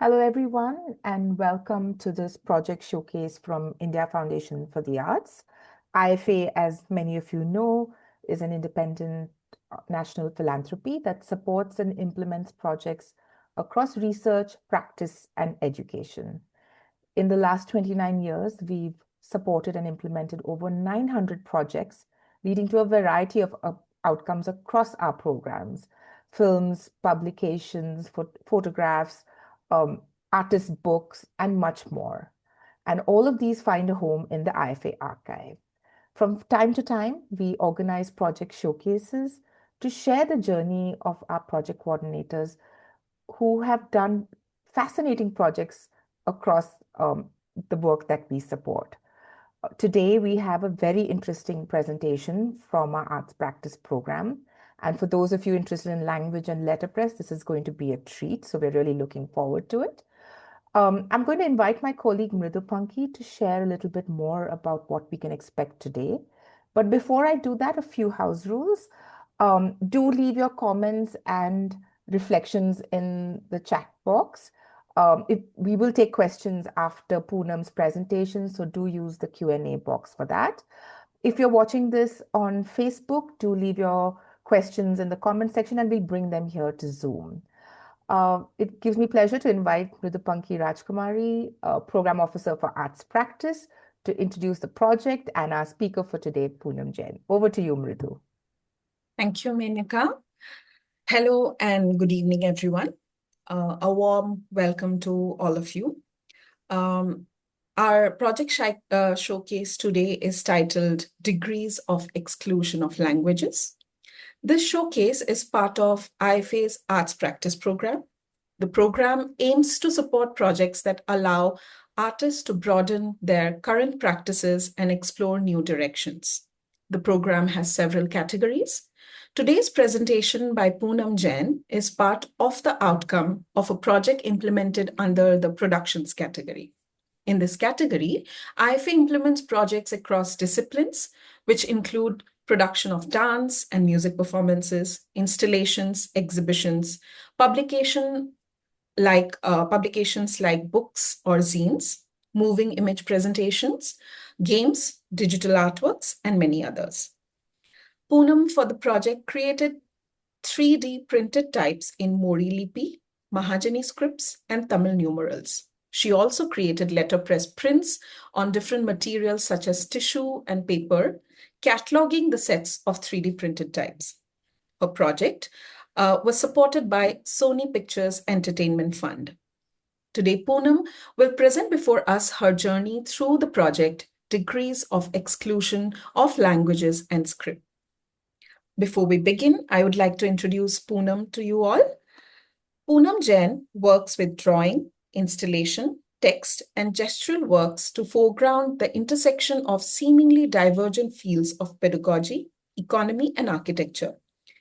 Hello, everyone, and welcome to this project showcase from India Foundation for the Arts. IFA, as many of you know, is an independent national philanthropy that supports and implements projects across research, practice, and education. In the last 29 years, we've supported and implemented over 900 projects, leading to a variety of outcomes across our programs: films, publications, photographs, um, artist books, and much more. And all of these find a home in the IFA archive. From time to time, we organize project showcases to share the journey of our project coordinators who have done fascinating projects across the work that we support. Today, we have a very interesting presentation from our arts practice program. And for those of you interested in language and letterpress, this is going to be a treat. So we're really looking forward to it. I'm going to invite my colleague Mridu Panki to share a little bit more about what we can expect today. But before I do that, a few house rules. Do leave your comments and reflections in the chat box. We will take questions after Poonam's presentation, so do use the Q&A box for that. If you're watching this on Facebook, do leave your questions in the comment section and we'll bring them here to Zoom. It gives me pleasure to invite Mridupanki Rajkumari, Program Officer for Arts Practice, to introduce the project and our speaker for today, Poonam Jain. Over to you, Mridu. Thank you, Menaka. Hello and good evening, everyone. A warm welcome to all of you. Our project showcase today is titled Degrees of Exclusion of Languages. This showcase is part of IFA's Arts Practice program. The program aims to support projects that allow artists to broaden their current practices and explore new directions. The program has several categories. Today's presentation by Poonam Jain is part of the outcome of a project implemented under the productions category. In this category, IFA implements projects across disciplines, which include production of dance and music performances, installations, exhibitions, publications like books or zines, moving image presentations, games, digital artworks, and many others. Poonam for the project created 3D printed types in Mori Lipi, Mahajani scripts, and Tamil numerals. She also created letterpress prints on different materials such as tissue and paper, cataloging the sets of 3D printed types. Her project was supported by Sony Pictures Entertainment Fund. Today, Poonam will present before us her journey through the project, Degrees of Exclusion of Languages and Script. Before we begin, I would like to introduce Poonam to you all. Poonam Jain works with drawing, installation, text, and gestural works to foreground the intersection of seemingly divergent fields of pedagogy, economy, and architecture.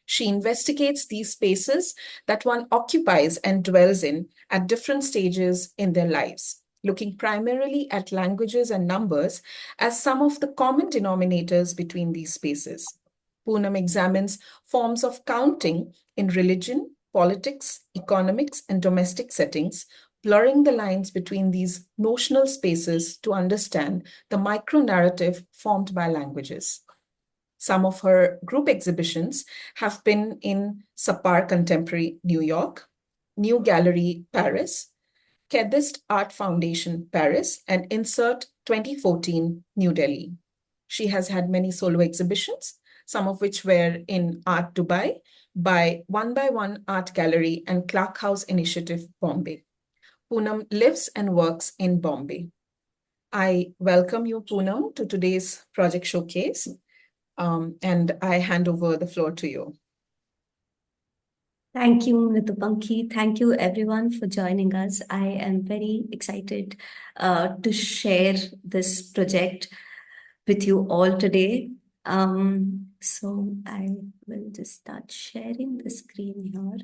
She investigates these spaces that one occupies and dwells in at different stages in their lives, looking primarily at languages and numbers as some of the common denominators between these spaces. Poonam examines forms of counting in religion, politics, economics, and domestic settings, blurring the lines between these notional spaces to understand the micro-narrative formed by languages. Some of her group exhibitions have been in Sapar Contemporary, New York, New Gallery, Paris, Kadist Art Foundation, Paris, and Insert 2014, New Delhi. She has had many solo exhibitions, some of which were in Art Dubai by One Art Gallery and Clark House Initiative, Bombay. Poonam lives and works in Bombay. I welcome you, Poonam, to today's project showcase, and I hand over the floor to you. Thank you, Mridupanki. Thank you, everyone, for joining us. I am very excited to share this project with you all today. So I will just start sharing the screen here.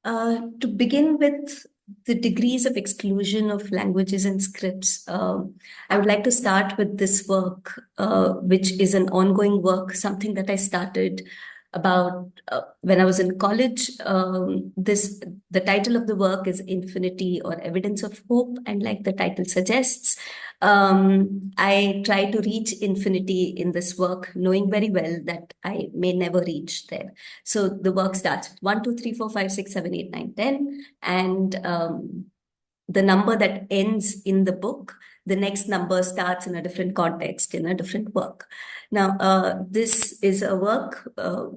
To begin with the degrees of exclusion of languages and scripts. I would like to start with this work, which is an ongoing work, something that I started about when I was in college. The title of the work is Infinity or Evidence of Hope, and like the title suggests, I try to reach infinity in this work, knowing very well that I may never reach there. So the work starts with 1, 2, 3, 4, 5, 6, 7, 8, 9, 10, and the number that ends in the book, the next number starts in a different context, in a different work. Now, this is a work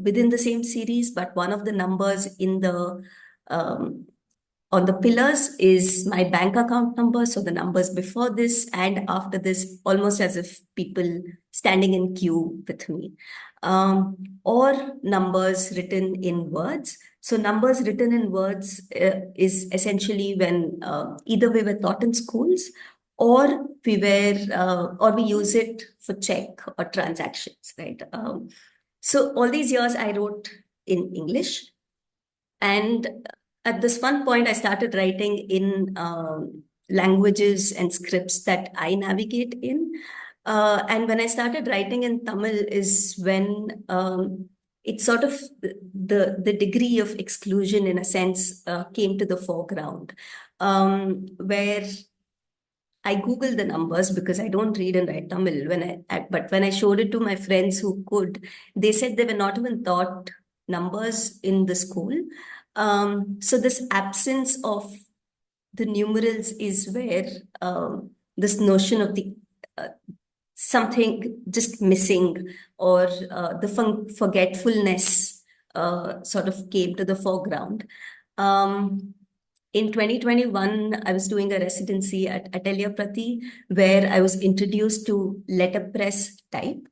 within the same series, but one of the numbers in the on the pillars is my bank account number. So the numbers before this and after this, almost as if people standing in queue with me. Or numbers written in words. So numbers written in words is essentially when either we were taught in schools or we use it for check or transactions, right? So all these years I wrote in English, and at this one point I started writing in languages and scripts that I navigate in. And when I started writing in Tamil is when it's sort of the degree of exclusion in a sense came to the foreground, where I Googled the numbers because I don't read and write Tamil. But when I showed it to my friends who could, they said they were not even taught numbers in the school. So this absence of the numerals is where this notion of the something just missing or the forgetfulness sort of came to the foreground. In 2021, I was doing a residency at Atelier Prati, where I was introduced to letterpress type,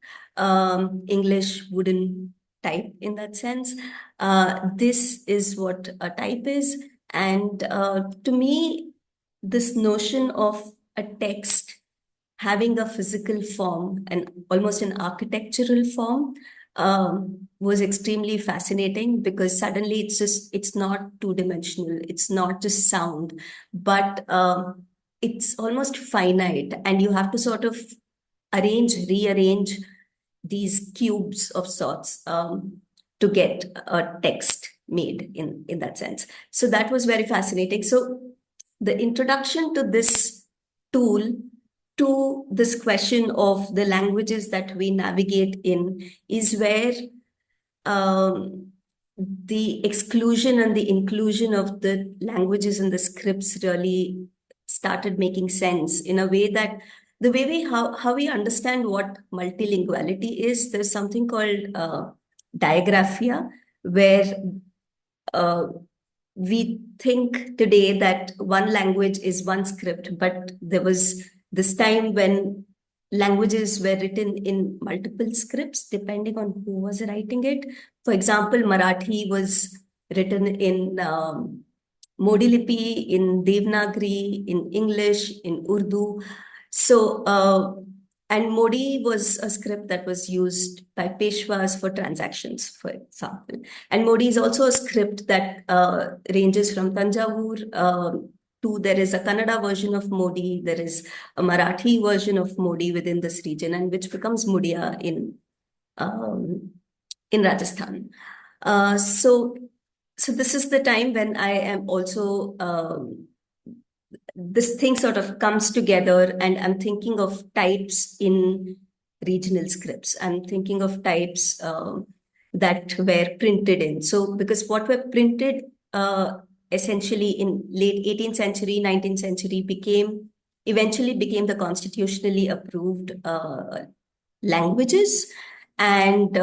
English wooden type in that sense. This is what a type is. And to me, this notion of a text having a physical form and almost an architectural form was extremely fascinating, because suddenly it's not two-dimensional, it's not just sound, but it's almost finite, and you have to sort of rearrange these cubes of sorts to get a text made in that sense. So that was very fascinating. So the introduction to this tool, to this question of the languages that we navigate in, is where the exclusion and the inclusion of the languages and the scripts really started making sense in a way that the way how we understand what multilinguality is, there's something called diagraphia, where we think today that one language is one script, but there was this time when languages were written in multiple scripts depending on who was writing it. For example, Marathi was written in Modi Lipi, in Devanagari, in English, in Urdu. So, and Modi was a script that was used by Peshwas for transactions, for example. And Modi is also a script that ranges from Tanjavur there is a Kannada version of Modi, there is a Marathi version of Modi within this region, and which becomes Mudia in Rajasthan. So this is the time when I am also this thing sort of comes together, and I'm thinking of types in regional scripts. I'm thinking of types that were printed in. So because what were printed essentially in late 18th century, 19th century eventually became the constitutionally approved languages, and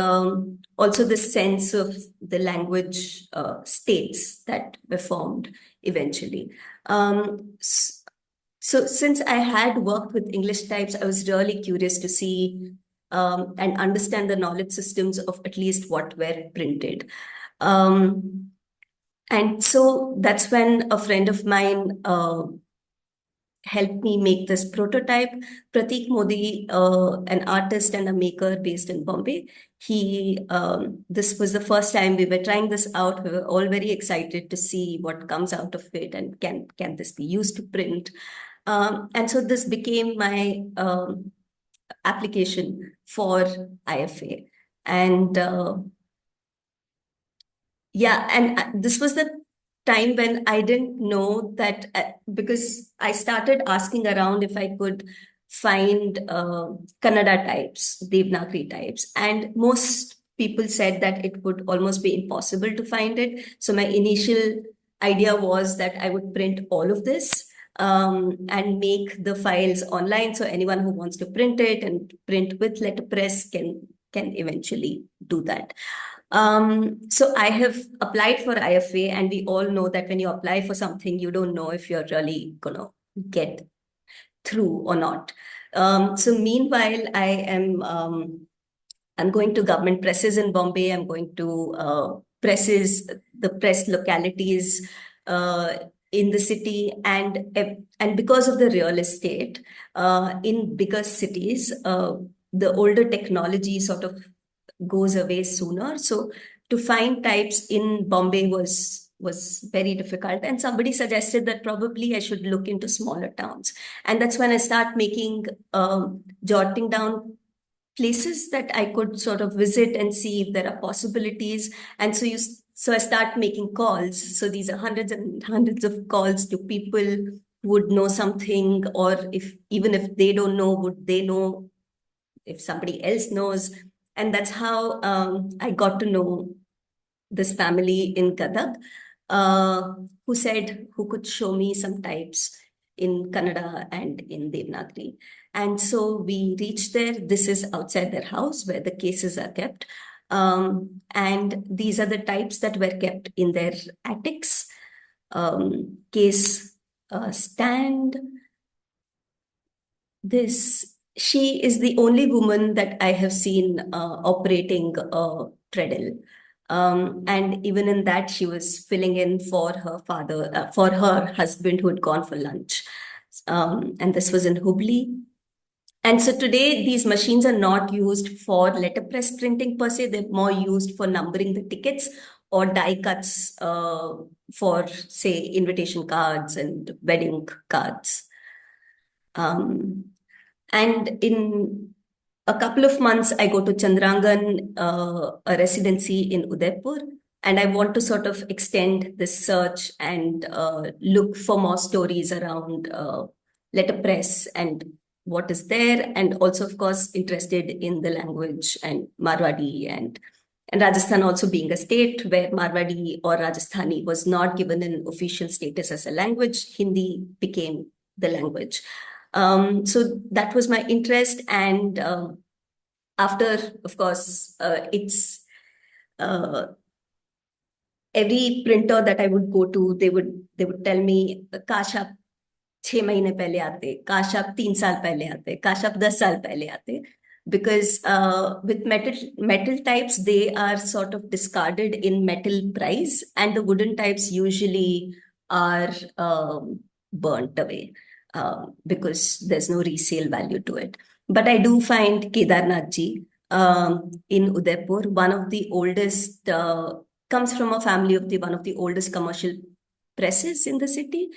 also the sense of the language states that were formed eventually. So since I had worked with English types, I was really curious to see and understand the knowledge systems of at least what were printed. And so that's when a friend of mine helped me make this prototype. Pratik Modi, an artist and a maker based in Bombay, this was the first time we were trying this out. We were all very excited to see what comes out of it and can this be used to print. And so this became my application for IFA. And yeah, and this was the time when I didn't know that because I started asking around if I could find Kannada types, Devanagari types, and most people said that it would almost be impossible to find it. So my initial idea was that I would print all of this and make the files online, so anyone who wants to print it and print with letterpress can eventually do that. So I have applied for IFA, and we all know that when you apply for something, you don't know if you're really gonna get through or not. So meanwhile, I'm going to government presses in Bombay. I'm going to the press localities in the city, and because of the real estate in bigger cities, the older technology sort of goes away sooner. So to find types in Bombay was very difficult. And somebody suggested that probably I should look into smaller towns. And that's when I start jotting down places that I could sort of visit and see if there are possibilities. And so I start making calls. So these are hundreds and hundreds of calls to people who would know something, or even if they don't know, would they know if somebody else knows? And that's how I got to know this family in Gadag, who could show me some types in Kannada and in Devanagari. And so we reached there. This is outside their house where the cases are kept. And these are the types that were kept in their attics. Case stand. She is the only woman that I have seen operating a treadle. And even in that, she was filling in for for her husband who had gone for lunch. And this was in Hubli. And so today, these machines are not used for letterpress printing per se. They're more used for numbering the tickets or die cuts for, say, invitation cards and wedding cards. And in a couple of months, I go to Chandrangan, a residency in Udaipur, and I want to sort of extend this search and look for more stories around letterpress and what is there, and also, of course, interested in the language and Marwadi and Rajasthan also being a state where Marwadi or Rajasthani was not given an official status as a language. Hindi became the language. So that was my interest, and after, of course, it's every printer that I would go to, they would tell me, "Kash aap 6 महीने पहले आते, काश आप 3 साल पहले आते, काश आप 10 साल पहले आते," because with metal types, they are sort of discarded in metal price, and the wooden types usually are burnt away because there's no resale value to it. But I do find Kedarnath ji in Udaipur, one of the oldest, comes from a family of one of the oldest commercial presses in the city.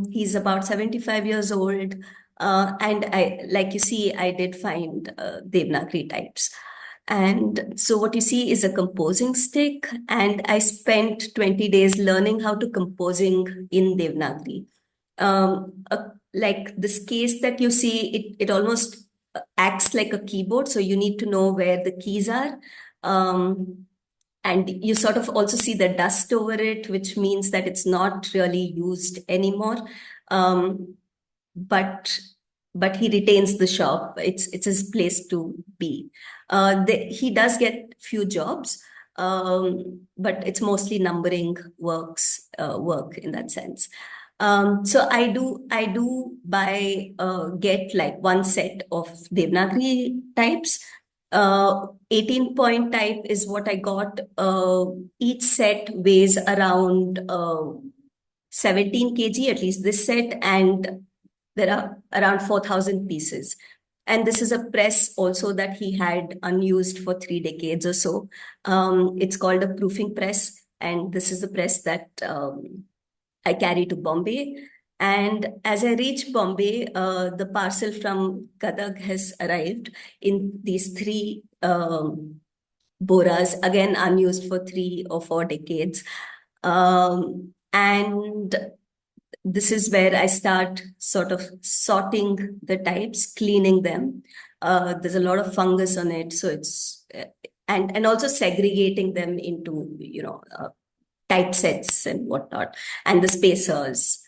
He's about 75 years old. And like you see, I did find Devanagari types. And so what you see is a composing stick. And I spent 20 days learning how to composing in Devanagari. Like this case that you see, it almost acts like a keyboard. So you need to know where the keys are. And you sort of also see the dust over it, which means that it's not really used anymore. But he retains the shop. It's his place to be. He does get few jobs, but it's mostly numbering work in that sense. So I do get like one set of Devanagari types. 18-point type is what I got. Each set weighs around 17 kg, at least this set, and there are around 4,000 pieces. And this is a press also that he had unused for 3 decades or so. It's called a proofing press. And this is the press that I carry to Bombay. And as I reach Bombay, the parcel from Gadag has arrived in these 3 boras, again unused for 3 or 4 decades. And this is where I start sort of sorting the types, cleaning them. There's a lot of fungus on it, so it's and also segregating them into typesets and whatnot, and the spacers.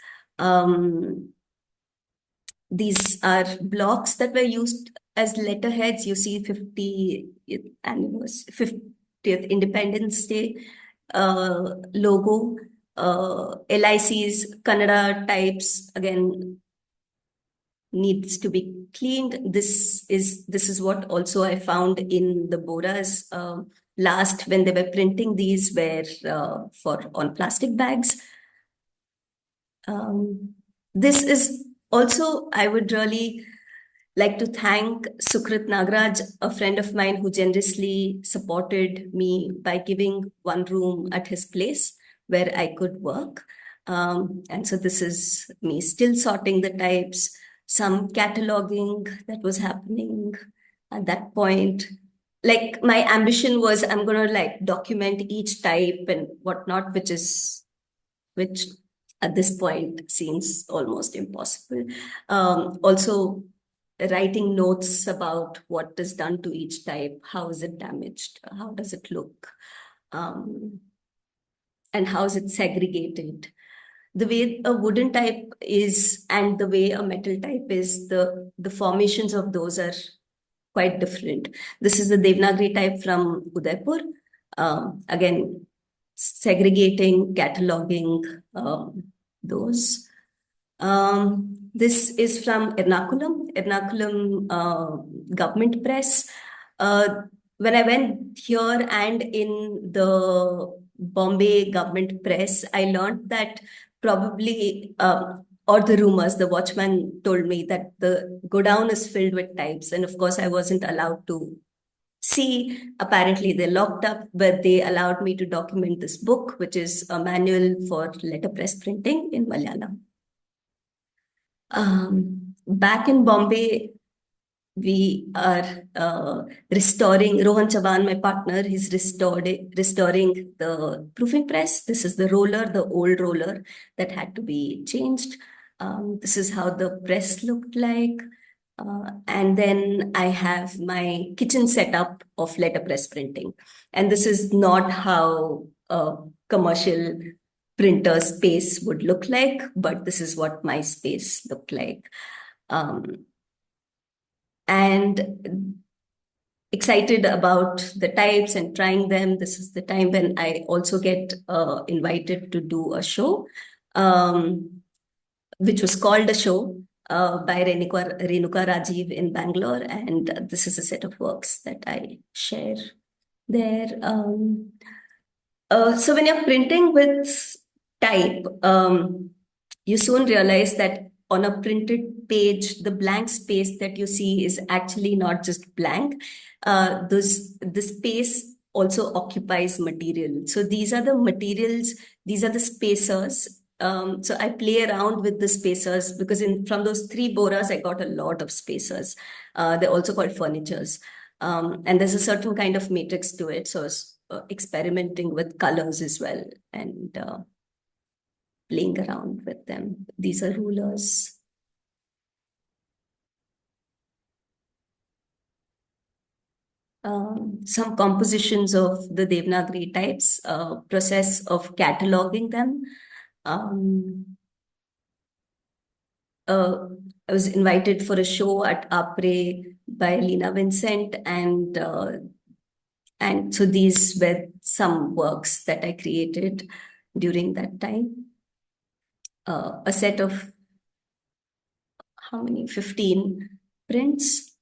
These are blocks that were used as letterheads. You see 50th anniversary, 50th Independence Day logo, LIC's Kannada types, again, needs to be cleaned. This is what also I found in the boras last when they were printing these were on plastic bags. This is also, I would really like to thank Sukrit Nagraj, a friend of mine who generously supported me by giving 1 room at his place where I could work. And so this is me still sorting the types, some cataloging that was happening at that point. Like my ambition was I'm going to like document each type and whatnot, which at this point seems almost impossible. Also, writing notes about what is done to each type, how is it damaged, how does it look, and how is it segregated. The way a wooden type is and the way a metal type is, the formations of those are quite different. This is the Devanagari type from Udaipur. Again, segregating, cataloging those. This is from Ernakulam government press. When I went here and in the Bombay government press, I learned that probably, or the rumors, the watchman told me that the godown is filled with types. And of course, I wasn't allowed to see. Apparently, they're locked up, but they allowed me to document this book, which is a manual for letterpress printing in Malayalam. Back in Bombay, we are restoring, Rohan Chavan, my partner, he's restoring the proofing press. This is the roller, the old roller that had to be changed. This is how the press looked like. And then I have my kitchen setup of letterpress printing. And this is not how commercial printer space would look like, but this is what my space looked like. And excited about the types and trying them. This is the time when I also get invited to do a show, which was called a show by Renuka Rajiv in Bangalore. And this is a set of works that I share there. So when you're printing with type, you soon realize that on a printed page, the blank space that you see is actually not just blank. The space also occupies material. So these are the materials, these are the spacers. So I play around with the spacers because from those 3 boras, I got a lot of spacers. They're also called furnitures. And there's a certain kind of matrix to it. So experimenting with colors as well and playing around with them. These are rulers. Some compositions of the Devanagari types, process of cataloging them. I was invited for a show at Apre by Lina Vincent, and so these were some works that I created during that time. A set of how many? 15 prints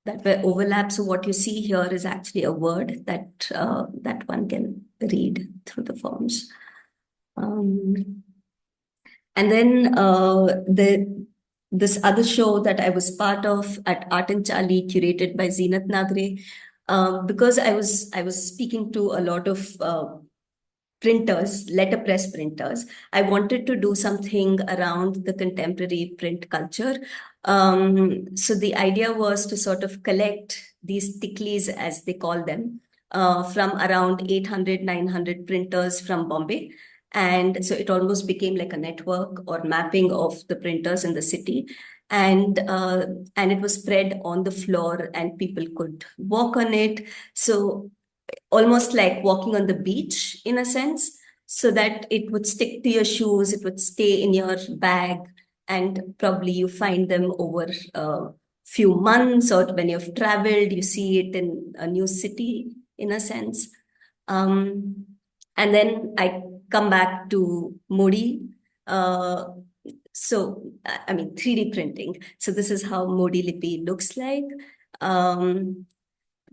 that were overlapped. So what you see here is actually a word that that one can read through the forms. And then this other show that I was part of at Art and Charlie, curated by Zeenat Nagre, because I was speaking to a lot of printers, letterpress printers. I wanted to do something around the contemporary print culture. So the idea was to sort of collect these ticklies, as they call them, from around 800, 900 printers from Bombay. And so it almost became like a network or mapping of the printers in the city. And it was spread on the floor and people could walk on it. So almost like walking on the beach in a sense, so that it would stick to your shoes, it would stay in your bag, and probably you find them over a few months, or when you've traveled, you see it in a new city in a sense. Um, and then I come back to Modi. I mean, 3D printing. So this is how Modi Lipi looks like.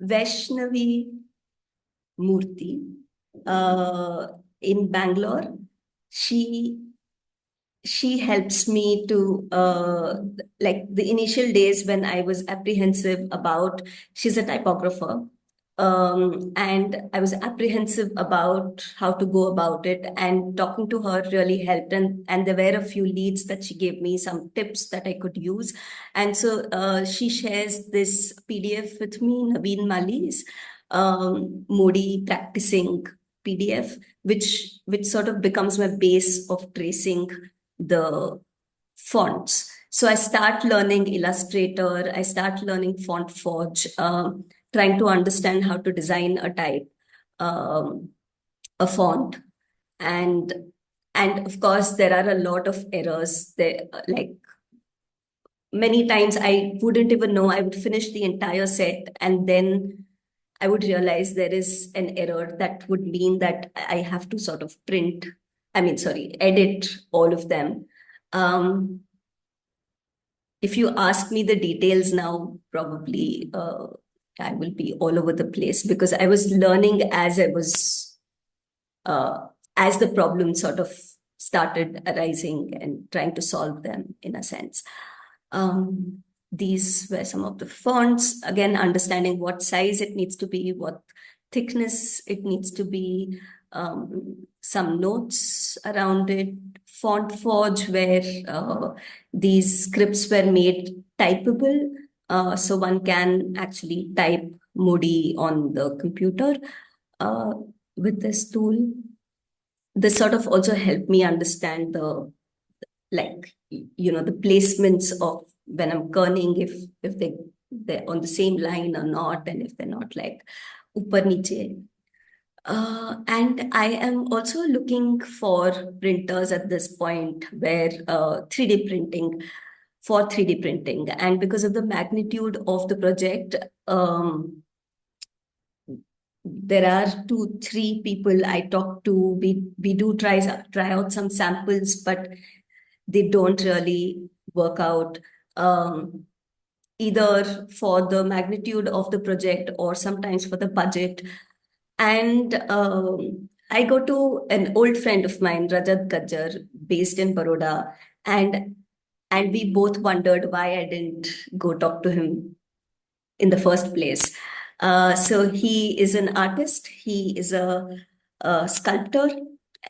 Vaishnavi Murthy in Bangalore. She helps me to like the initial days when I was apprehensive about, she's a typographer, and I was apprehensive about how to go about it, and talking to her really helped, and there were a few leads that she gave me, some tips that I could use. And so she shares this PDF with me, Naveen Mali's Modi practicing PDF, which sort of becomes my base of tracing the fonts. So I start learning Illustrator, I start learning Font Forge, trying to understand how to design a type, a font. And of course, there are a lot of errors there, like many times I wouldn't even know. I would finish the entire set and then I would realize there is an error that would mean that I have to sort of edit all of them. If you ask me the details now, probably I will be all over the place, because I was learning as as the problem sort of started arising and trying to solve them in a sense. These were some of the fonts. Again, understanding what size it needs to be, what thickness it needs to be, some notes around it. Font Forge, where these scripts were made typable, so one can actually type Modi on the computer with this tool. This sort of also helped me understand the, like, the placements of when I'm kerning, if they're on the same line or not, and if they're not, like upar niche. And I am also looking for printers at this point where 3D printing, for 3D printing. And because of the magnitude of the project, there are 2-3 people I talk to. We do try out some samples, but they don't really work out, either for the magnitude of the project or sometimes for the budget. And I go to an old friend of mine, Rajat Gajjar, based in Baroda, and we both wondered why I didn't go talk to him in the first place. So he is an artist, he is a sculptor,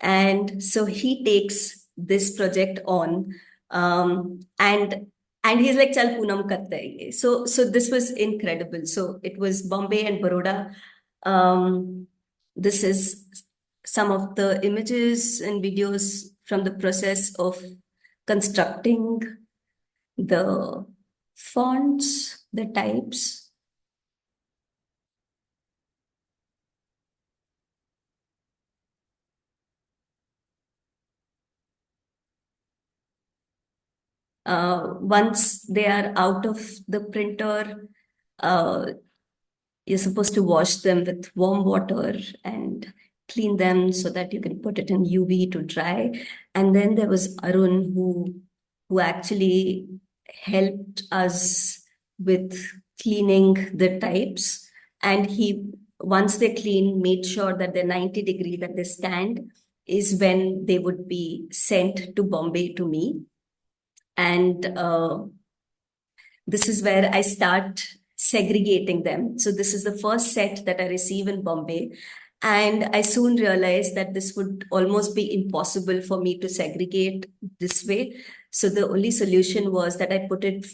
and so he takes this project on, and he's like, "Chal Poonam karte hai ye." So this was incredible. So it was Bombay and Baroda. This is some of the images and videos from the process of constructing the fonts, the types. Once they are out of the printer, you're supposed to wash them with warm water and clean them so that you can put it in UV to dry. And then there was Arun, who actually helped us with cleaning the types. And he, once they clean, made sure that they're 90 degree, that they stand is when they would be sent to Bombay to me. And this is where I start segregating them. So this is the first set that I receive in Bombay. And I soon realized that this would almost be impossible for me to segregate this way. So the only solution was that I put it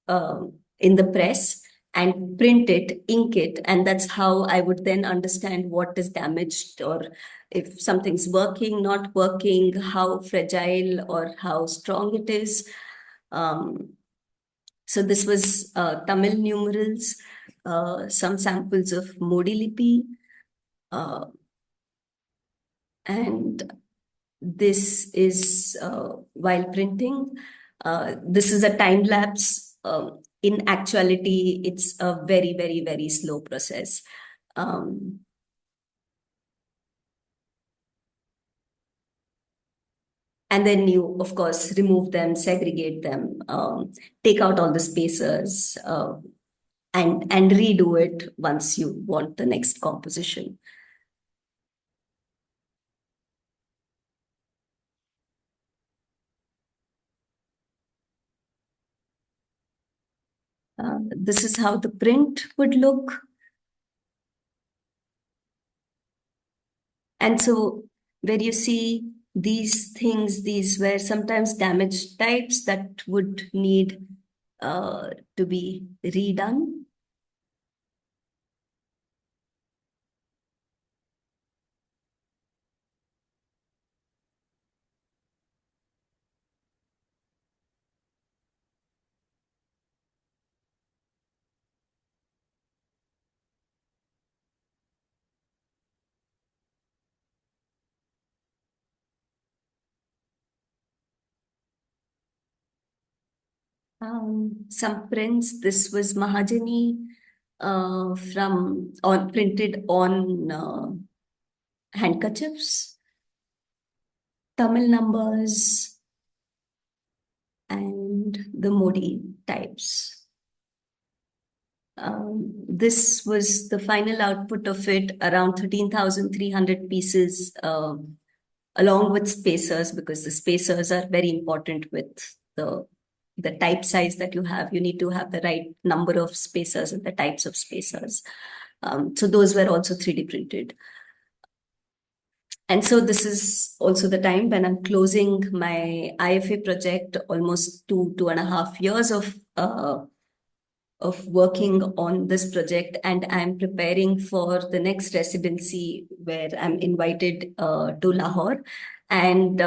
in the press and print it, ink it, and that's how I would then understand what is damaged, or if something's working, not working, how fragile or how strong it is. So this was Tamil numerals, some samples of Modi Lipi, and this is while printing. This is a time lapse. In actuality, it's a very, very, very slow process. And then you, of course, remove them, segregate them, take out all the spacers, and redo it once you want the next composition. This is how the print would look. And so where you see these things, these were sometimes damaged types that would need to be redone. Some prints. This was Mahajani printed on handkerchiefs, Tamil numbers, and the Modi types. This was the final output of it, around 13,300 pieces, along with spacers, because the spacers are very important with the type size that you have. You need to have the right number of spacers and the types of spacers. So those were also 3D printed. And so this is also the time when I'm closing my IFA project, almost 2.5 years of working on this project, and I'm preparing for the next residency where I'm invited to Lahore. And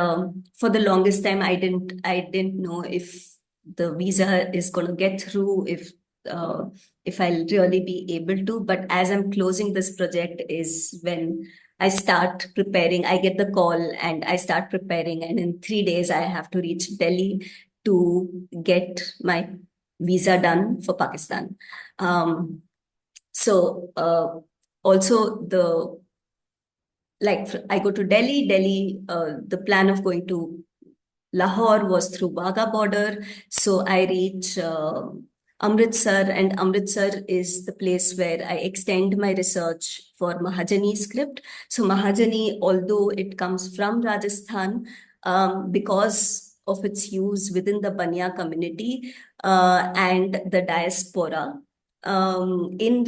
for the longest time, I didn't know if the visa is going to get through, if I'll really be able to. But as I'm closing this project is when I start preparing. I get the call and I start preparing, and in 3 days I have to reach Delhi to get my visa done for Pakistan. So also I go to Delhi, the plan of going to Lahore was through Wagah border. So I reach Amritsar, and Amritsar is the place where I extend my research for Mahajani script. So Mahajani, although it comes from Rajasthan, because of its use within the Banya community and the diaspora, in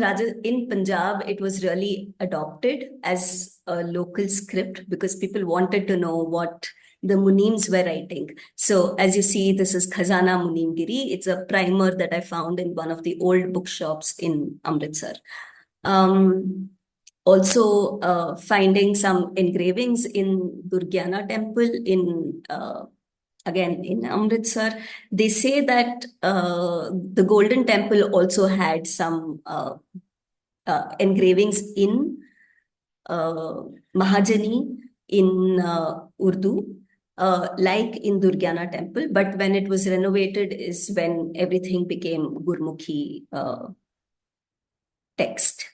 Punjab, it was really adopted as a local script because people wanted to know what the Munims were writing. So as you see, this is Khazana Munimgiri. It's a primer that I found in one of the old bookshops in Amritsar. Also finding some engravings in Durgyana temple again in Amritsar. They say that the Golden Temple also had some engravings in Mahajani in Urdu, like in Durgyana temple, but when it was renovated is when everything became Gurmukhi text.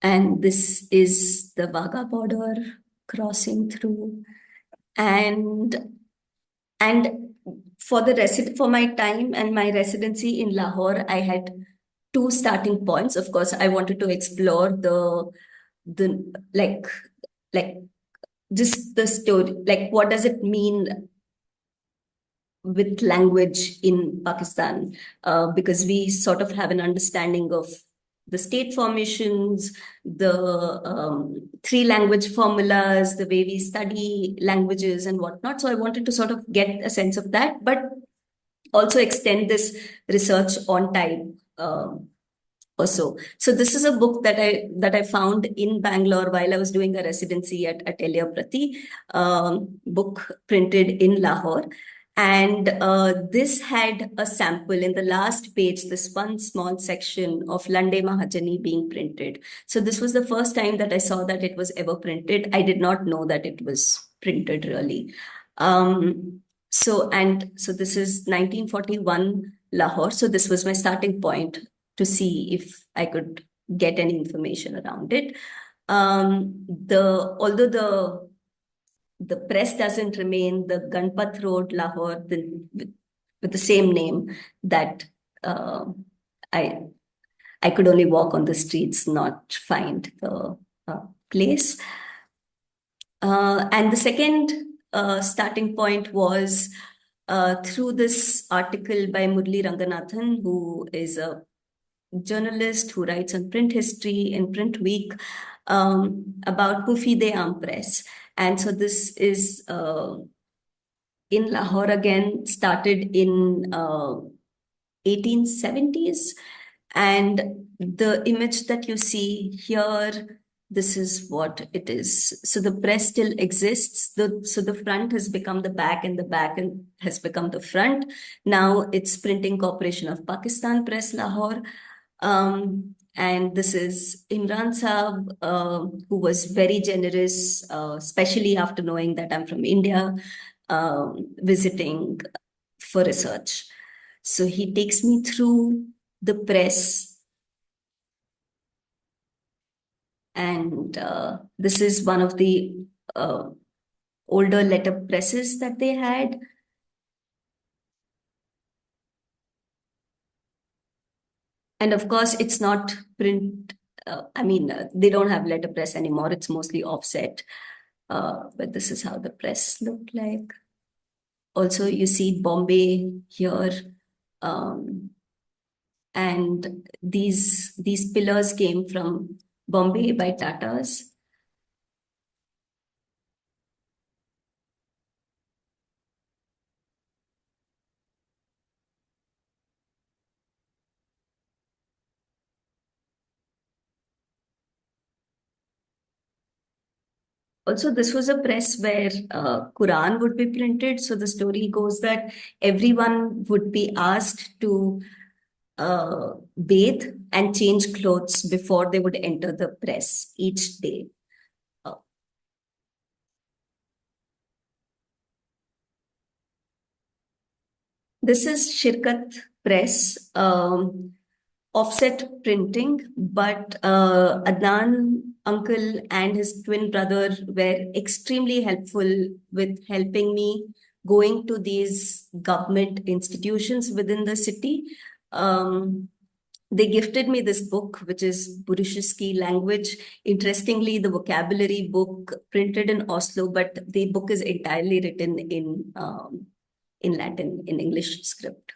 And this is the Wagah border crossing through. And for my time and my residency in Lahore, I had 2 starting points. Of course, I wanted to explore the the like just the story, like what does it mean with language in Pakistan, because we sort of have an understanding of the state formations, the three language formulas, the way we study languages and whatnot. So I wanted to sort of get a sense of that, but also extend this research on time. Also, so this is a book that I found in Bangalore while I was doing a residency at Atelier Prati, book printed in Lahore. And this had a sample in the last page, this one small section of Lande Mahajani being printed. So this was the first time that I saw that it was ever printed. I did not know that it was printed really. So this is 1941 Lahore. So this was my starting point to see if I could get any information around it. Although the press doesn't remain, the Ganpat Road, Lahore, with the same name, that I could only walk on the streets, not find the place. And the second starting point was through this article by Murli Ranganathan, who is a journalist who writes on print history in Print Week, about Pufide Am Press. And so this is in Lahore again, started in 1870s. And the image that you see here, this is what it is. So the press still exists. So the front has become the back and the back has become the front. Now it's Printing Corporation of Pakistan Press, Lahore. And this is Imran Saab, who was very generous, especially after knowing that I'm from India, visiting for research. So he takes me through the press. And this is one of the older letter presses that they had. And of course, it's not print. They don't have letterpress anymore. It's mostly offset. But this is how the press looked like. Also, you see Bombay here. And these pillars came from Bombay by Tatas. Also, this was a press where Quran would be printed. So the story goes that everyone would be asked to bathe and change clothes before they would enter the press each day. This is Shirkat Press, offset printing, but Adnan uncle and his twin brother were extremely helpful with helping me going to these government institutions within the city. They gifted me this book, which is Burushiski language. Interestingly, the vocabulary book printed in Oslo, but the book is entirely written in Latin, in English script.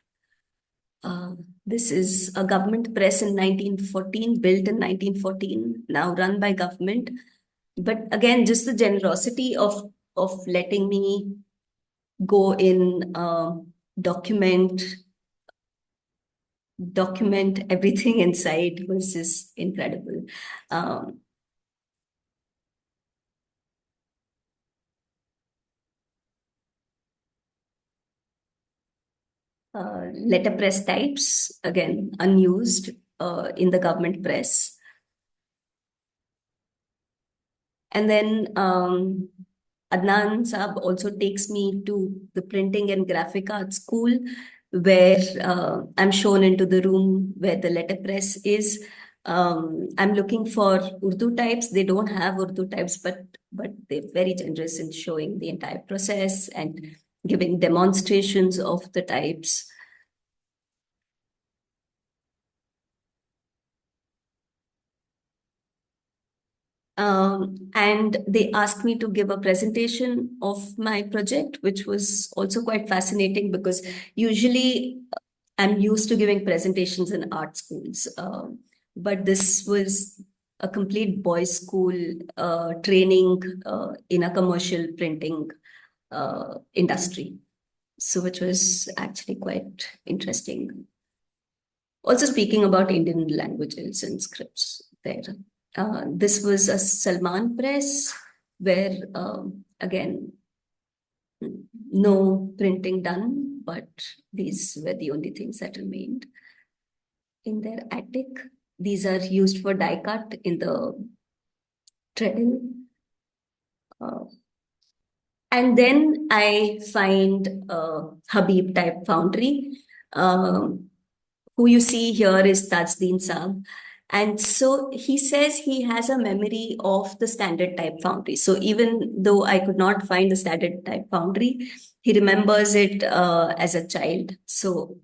This is a government press in 1914, built in 1914, now run by government. But again, just the generosity of letting me go in, document everything inside was just incredible. Letterpress types, again, unused in the government press. And then Adnan Saab also takes me to the printing and graphic arts school, where I'm shown into the room where the letterpress is. I'm looking for Urdu types. They don't have Urdu types, but they're very generous in showing the entire process and giving demonstrations of the types. And they asked me to give a presentation of my project, which was also quite fascinating because usually I'm used to giving presentations in art schools, but this was a complete boys' school training in a commercial printing industry. So, which was actually quite interesting. Also, speaking about Indian languages and scripts there. This was a Salman press where, again, no printing done, but these were the only things that remained in their attic. These are used for die cut in the treadle. And then I find Habib type foundry. Who you see here is Tajdeen Saab. And so he says he has a memory of the standard type foundry. So even though I could not find the standard type foundry, he remembers it as a child. So,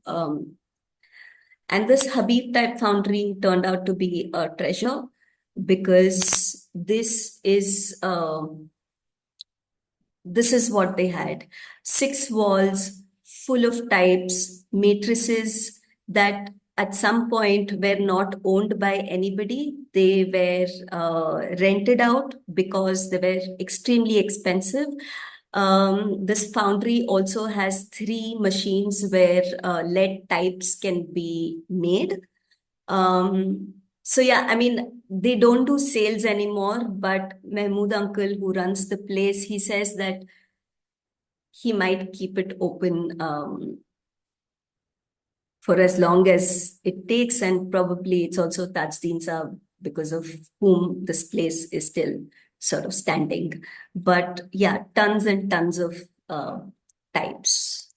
and this Habib type foundry turned out to be a treasure because this is what they had: 6 walls full of types, matrices that at some point were not owned by anybody. They were rented out because they were extremely expensive. This foundry also has 3 machines where lead types can be made. So yeah, I mean, they don't do sales anymore, but Mahmood uncle who runs the place, he says that he might keep it open for as long as it takes, and probably it's also Tajdeen Saab because of whom this place is still sort of standing. But yeah, tons and tons of types.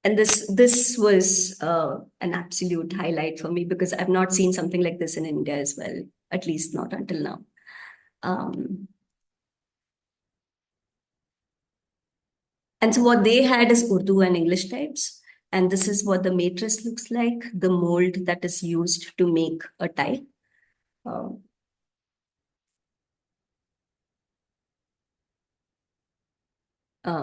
And this was an absolute highlight for me because I've not seen something like this in India as well, at least not until now. And so what they had is Urdu and English types. And this is what the matrix looks like, the mold that is used to make a type.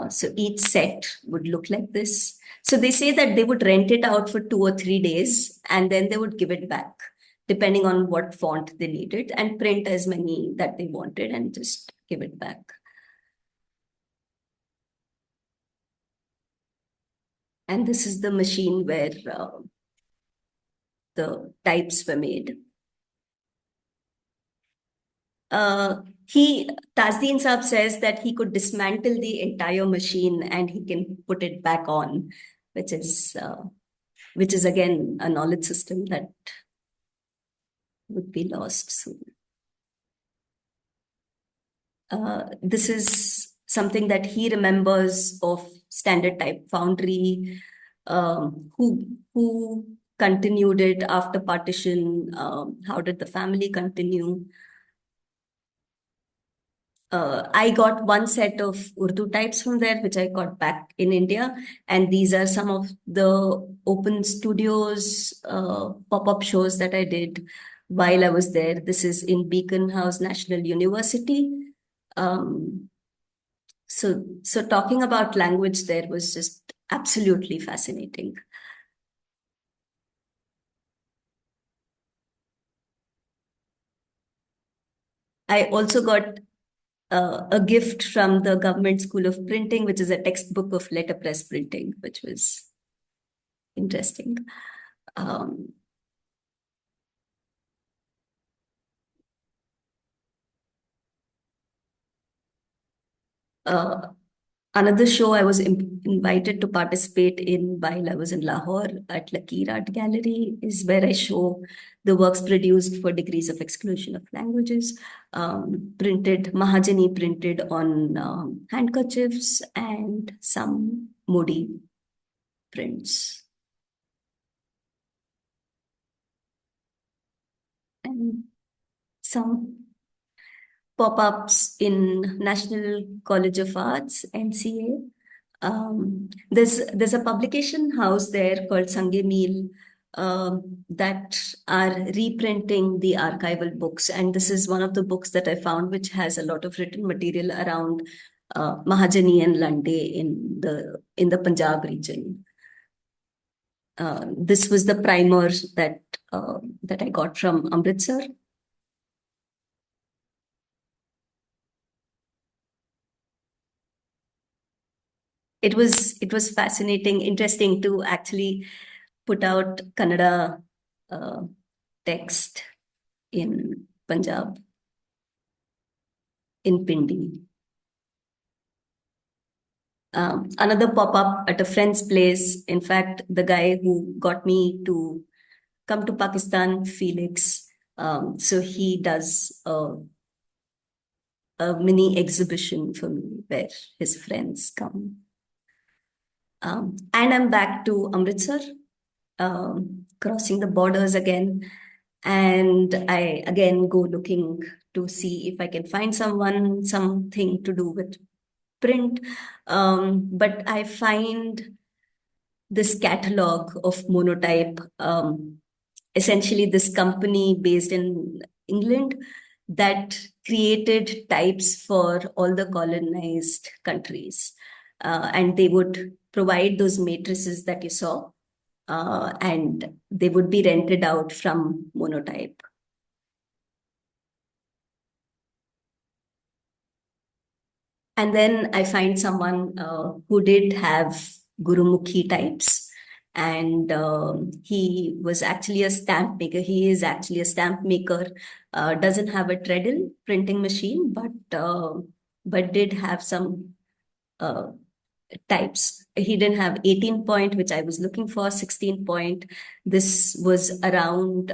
So each set would look like this. So they say that they would rent it out for 2 or 3 days and then they would give it back, depending on what font they needed, and print as many that they wanted and just give it back. And this is the machine where the types were made. Tazdeen Saab says that he could dismantle the entire machine and he can put it back on, which is again a knowledge system that would be lost soon. This is something that he remembers of standard type foundry, who continued it after partition, how did the family continue. I got one set of Urdu types from there, which I got back in India. And these are some of the open studios, pop-up shows that I did while I was there. This is in Beacon House National University. So talking about language there was just absolutely fascinating. I also got a gift from the Government School of Printing, which is a textbook of letterpress printing, which was interesting. Another show I was invited to participate in while I was in Lahore at Lakeer Art Gallery is where I show the works produced for degrees of exclusion of languages, Mahajani printed on handkerchiefs and some Modi prints. And some pop-ups in National College of Arts, NCA. There's a publication house there called Sange Meal, that are reprinting the archival books. And this is one of the books that I found which has a lot of written material around Mahajani and Lande in the Punjab region. This was the primer that I got from Amritsar. It was fascinating, interesting to actually put out Kannada text in Punjab, in Pindi. Another pop-up at a friend's place. In fact, the guy who got me to come to Pakistan, Felix, so he does a mini exhibition for me where his friends come. And I'm back to Amritsar, crossing the borders again. And I again go looking to see if I can find something to do with print. But I find this catalog of Monotype, essentially this company based in England that created types for all the colonized countries. And they would provide those matrices that you saw, and they would be rented out from Monotype. And then I find someone who did have Gurumukhi types, and he was actually a stamp maker. He is actually a stamp maker, doesn't have a treadle printing machine, but did have some types. He didn't have 18 point, which I was looking for, 16 point. This was around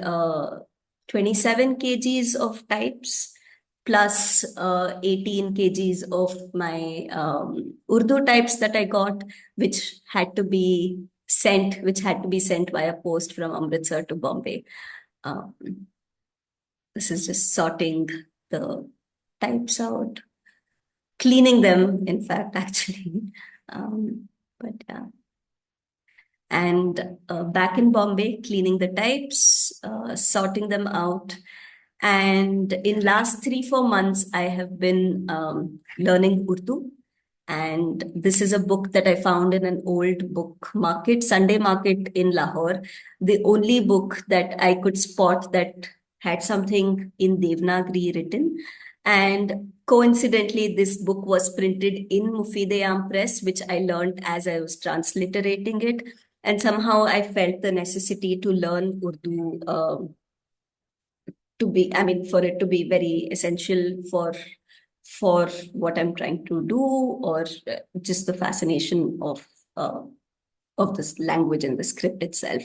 27 kgs of types plus 18 kgs of my Urdu types that I got, which had to be sent via post from Amritsar to Bombay. This is just sorting the types out, cleaning them, in fact, actually. And back in Bombay, cleaning the types, sorting them out. And in last 3-4 months, I have been learning Urdu. And this is a book that I found in an old book market, Sunday market in Lahore. The only book that I could spot that had something in Devanagari written. And coincidentally, this book was printed in Mufid-e-Aam Press, which I learned as I was transliterating it. And somehow I felt the necessity to learn Urdu for it to be very essential for what I'm trying to do, or just the fascination of this language and the script itself.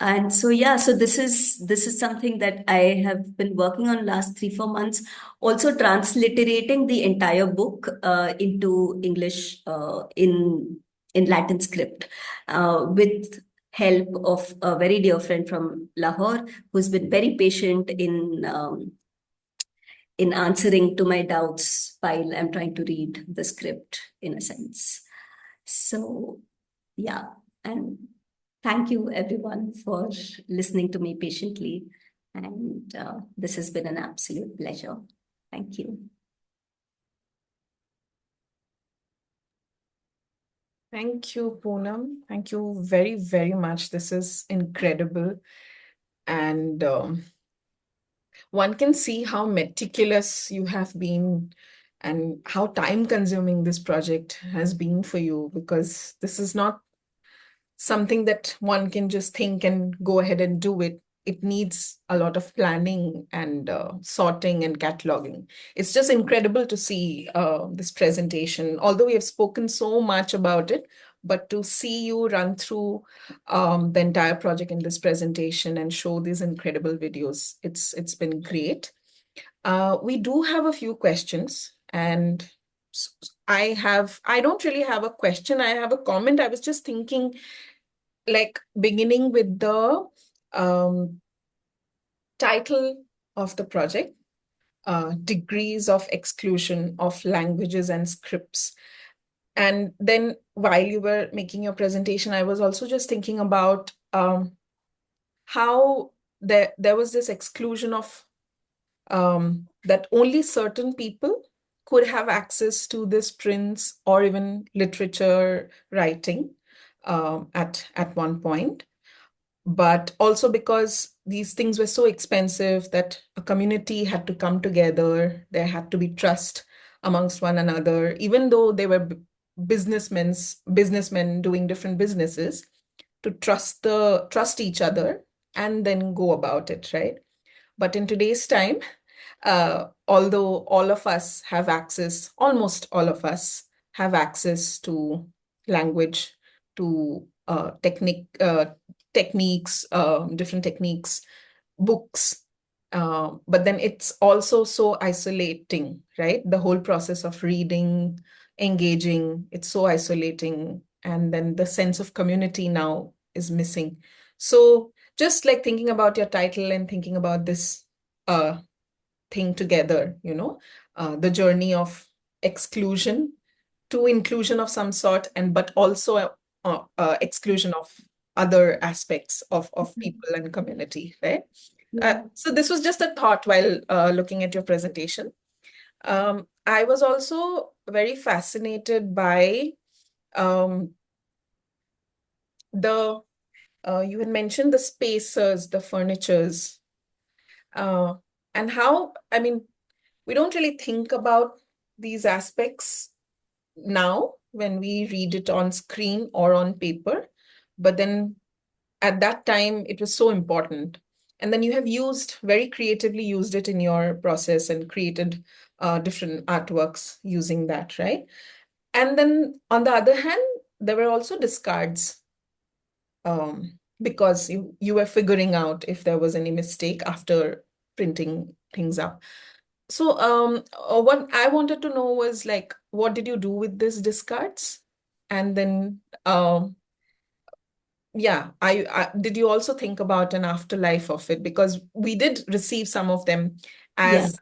And so, yeah, so this is something that I have been working on last 3-4 months, also transliterating the entire book into English in Latin script with help of a very dear friend from Lahore who's been very patient in answering to my doubts while I'm trying to read the script, in a sense. So, yeah, and thank you everyone for listening to me patiently. And this has been an absolute pleasure. Thank you. Thank you, Poonam. Thank you very, very much. This is incredible. And one can see how meticulous you have been and how time-consuming this project has been for you, because this is not something that one can just think and go ahead and do it. It needs a lot of planning and sorting and cataloging. It's just incredible to see this presentation. Although we have spoken so much about it, but to see you run through the entire project in this presentation and show these incredible videos, it's been great. We do have a few questions, and I don't really have a question. I have a comment. I was just thinking, like, beginning with the title of the project, Degrees of Exclusion of Languages and Scripts. And then while you were making your presentation, I was also just thinking about how there was this exclusion of that only certain people could have access to this prints or even literature writing at one point. But also because these things were so expensive that a community had to come together, there had to be trust amongst one another, even though they were businessmen doing different businesses, to trust each other and then go about it, right? But in today's time, although all of us have access, almost all of us have access to language, to techniques, different techniques, books, but then it's also so isolating, right? The whole process of reading, engaging, it's so isolating. And then the sense of community now is missing. So just like thinking about your title and thinking about this thing together, the journey of exclusion to inclusion of some sort, and but also exclusion of other aspects of people and community, right? So this was just a thought while looking at your presentation. I was also very fascinated by the you had mentioned the spacers, the furnitures, and how, I mean, we don't really think about these aspects now when we read it on screen or on paper, but then at that time it was so important. And then you have very creatively used it in your process and created different artworks using that, right? And then on the other hand, there were also discards, because you were figuring out if there was any mistake after printing things up. So what I wanted to know was, like, what did you do with these discards? And then yeah, did you also think about an afterlife of it? Because we did receive some of them Yeah. as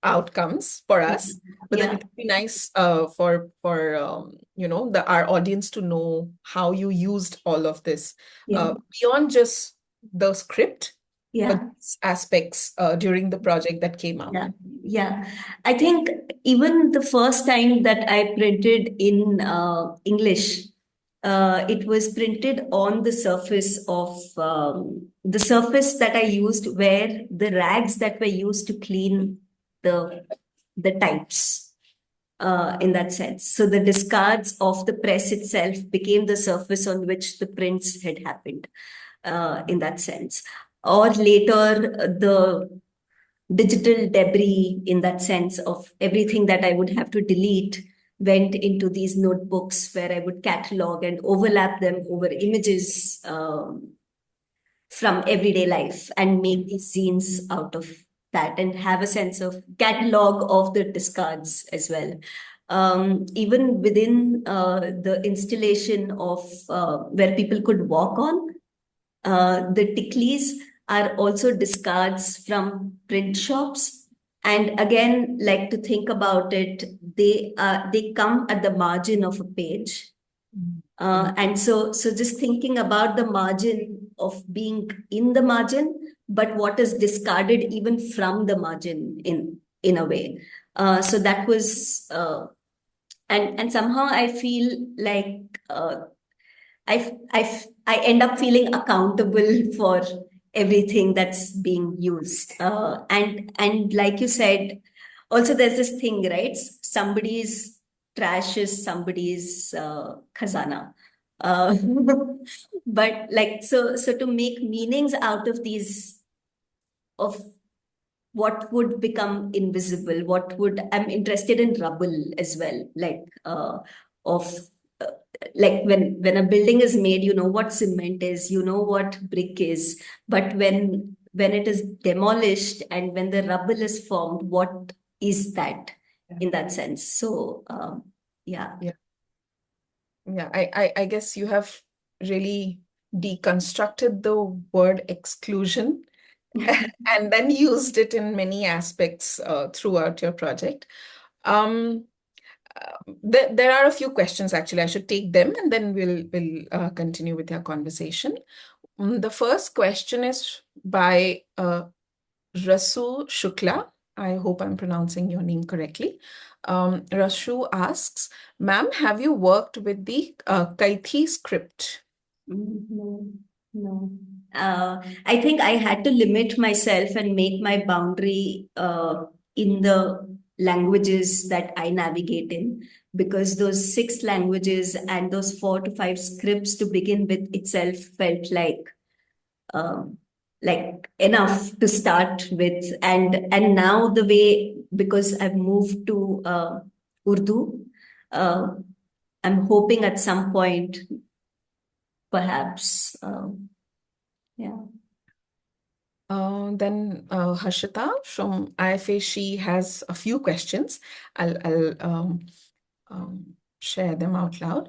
outcomes for us, but then Yeah. it would be nice for our audience to know how you used all of this Yeah. beyond just the script, but Yeah. aspects during the project that came out. Yeah, yeah. I think even the first time that I printed in English, it was printed on the surface of the surface that I used, where the rags that were used to clean the the types. In that sense, so the discards of the press itself became the surface on which the prints had happened. In that sense, or later the digital debris, in that sense of everything that I would have to delete, went into these notebooks where I would catalog and overlap them over images from everyday life and make these zines out of that and have a sense of catalog of the discards as well. Even within the installation of where people could walk on, the ticklies are also discards from print shops. And again, like to think about it, they come at the margin of a page. And so just thinking about the margin of being in the margin, but what is discarded even from the margin in a way. So that was and somehow I feel like I end up feeling accountable for everything that's being used. And like you said, also there's this thing, right? Somebody's trash is somebody's khazana. Uh, but like so to make meanings out of these, of what would become invisible, what would, I'm interested in rubble as well, like of uh, like when a building is made, you know what cement is, you know what brick is, but when it is demolished and when the rubble is formed, what is that in that sense? So yeah. Yeah, I guess you have really deconstructed the word exclusion and then used it in many aspects throughout your project. Um, There are a few questions actually. I should take them and then we'll continue with our conversation. The first question is by Rasu Shukla. I hope I'm pronouncing your name correctly. Rasu asks, ma'am, have you worked with the Kaithi script? No, no. I think I had to limit myself and make my boundary in the languages that I navigate in, because those 6 languages and those 4 to 5 scripts to begin with itself felt um, like enough to start with. And now the way, because I've moved to Urdu, uh, I'm hoping at some point, perhaps, yeah. Then Harshita from IFA, she has a few questions. I'll share them out loud.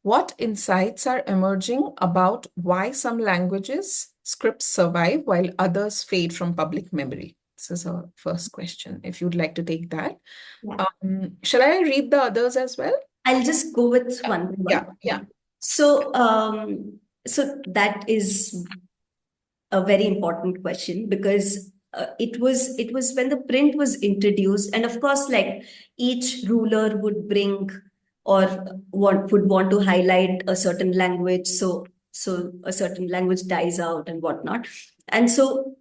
What insights are emerging about why some languages scripts survive while others fade from public memory? This is our first question. If you'd like to take that. Yeah. Shall I read the others as well? I'll just go with one by one. Yeah. So, so that is a very important question, because it was when the print was introduced, and of course, like, each ruler would bring or would want to highlight a certain language, so a certain language dies out and whatnot. And so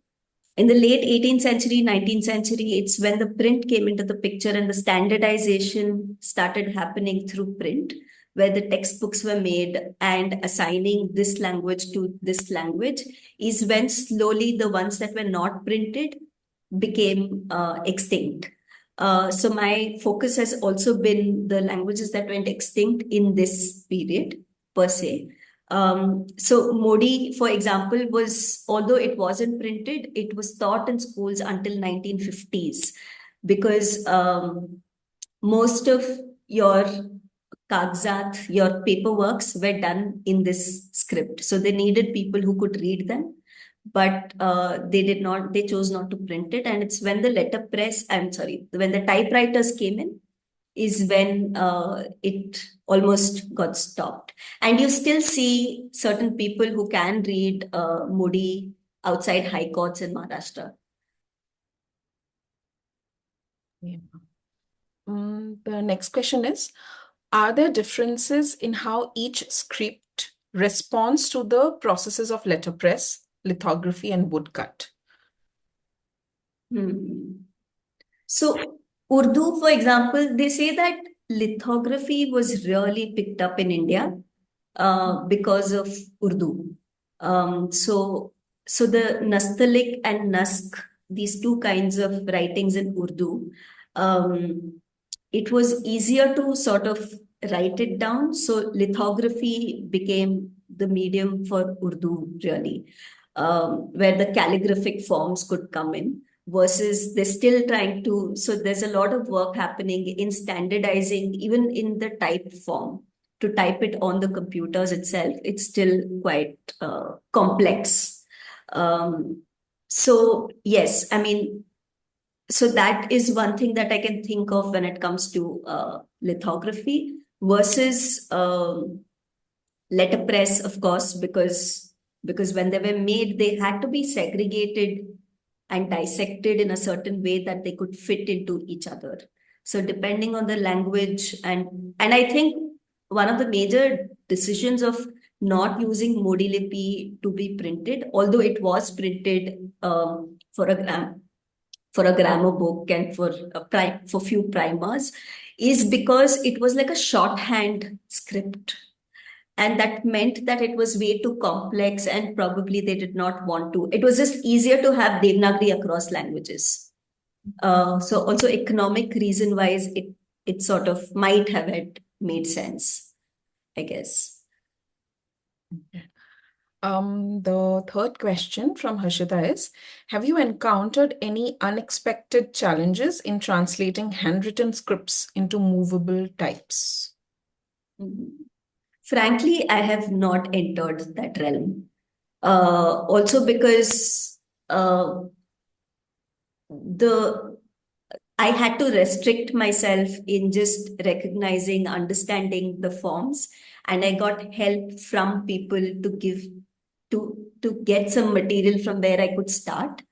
in the late 18th century, 19th century, it's when the print came into the picture and the standardization started happening through print, where the textbooks were made and assigning this language to this language, is when slowly the ones that were not printed became extinct. So my focus has also been the languages that went extinct in this period, per se. So Modi, for example, was, although it wasn't printed, it was taught in schools until 1950s, because most of your kagzat, your paperworks were done in this script. So they needed people who could read them, but they chose not to print it. And it's when the letterpress, I'm sorry, when the typewriters came in, is when it almost got stopped. And you still see certain people who can read Modi outside high courts in Maharashtra. Yeah. The next question is, are there differences in how each script responds to the processes of letterpress, lithography, and woodcut? So Urdu, for example, they say that lithography was really picked up in India because of Urdu. So the Nastaliq and Nask, these 2 kinds of writings in Urdu, it was easier to sort of write it down. So lithography became the medium for Urdu, really, where the calligraphic forms could come in, versus they're still trying to. So there's a lot of work happening in standardizing, even in the type form, to type it on the computers itself. It's still quite complex. So yes, I mean, so that is one thing that I can think of when it comes to lithography versus letterpress, of course, because when they were made, they had to be segregated and dissected in a certain way that they could fit into each other. So depending on the language, and I think one of the major decisions of not using Modi Lipi to be printed, although it was printed for a grammar book and for few primers, is because it was like a shorthand script. And that meant that it was way too complex, and probably they did not want to. It was just easier to have Devanagari across languages. So also economic reason wise, it sort of might have had made sense, I guess. The third question from Harshita is, have you encountered any unexpected challenges in translating handwritten scripts into movable types? Frankly, I have not entered that realm. Also because the I had to restrict myself in just recognizing, understanding the forms, and I got help from people to get some material from where I could start,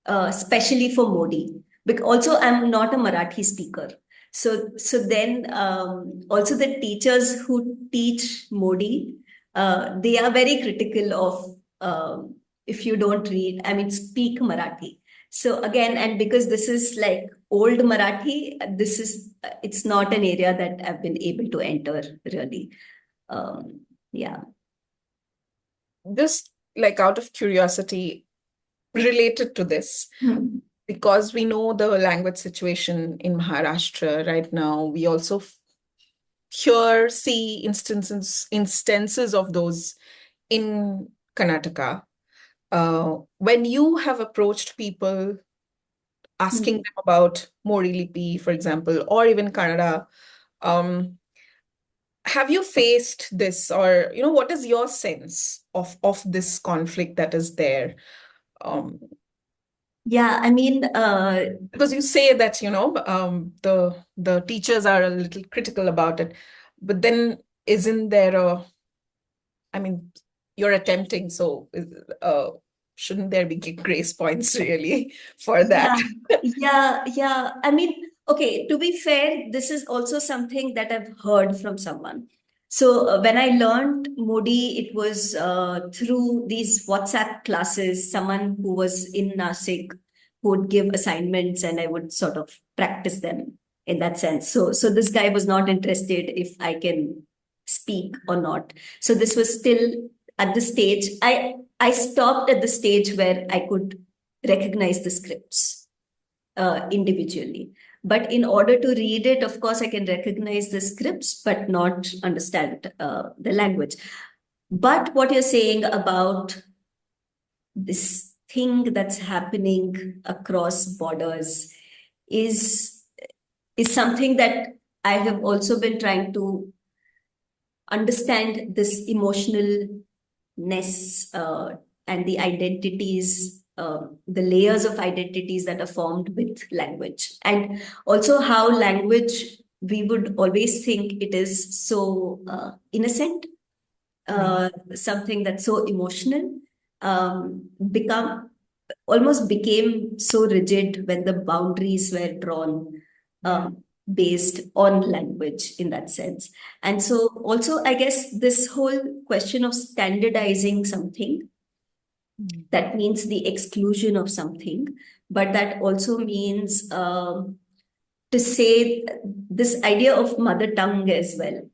especially for Modi. But also, I'm not a Marathi speaker. So then also the teachers who teach Modi, they are very critical of if you don't read, I mean, speak Marathi. So again, and because this is like old Marathi, it's not an area that I've been able to enter really. Yeah. Just like out of curiosity, related to this, because we know the language situation in Maharashtra right now, we also see instances of those in Karnataka. When you have approached people asking them about Mori Lipi, for example, or even Kannada, have you faced this, or what is your sense of this conflict that is there? Yeah, I mean, Because you say that the teachers are a little critical about it, but then isn't there I mean, you're attempting, so shouldn't there be grace points really for that? yeah. I mean, okay, to be fair, this is also something that I've heard from someone. So when I learned Modi, it was through these WhatsApp classes, someone who was in Nashik who would give assignments and I would sort of practice them in that sense. So this guy was not interested if I can speak or not. So this was still at the stage. I stopped at the stage where I could recognize the scripts individually. But in order to read it, of course, I can recognize the scripts, but not understand the language. But what you're saying about this thing that's happening across borders is something that I have also been trying to understand, this emotionalness and the identities, the layers of identities that are formed with language. And also how language, we would always think it is so innocent, something that's so emotional, become almost became so rigid when the boundaries were drawn based on language in that sense. And so also, I guess this whole question of standardizing something, that means the exclusion of something, but that also means to say this idea of mother tongue as well,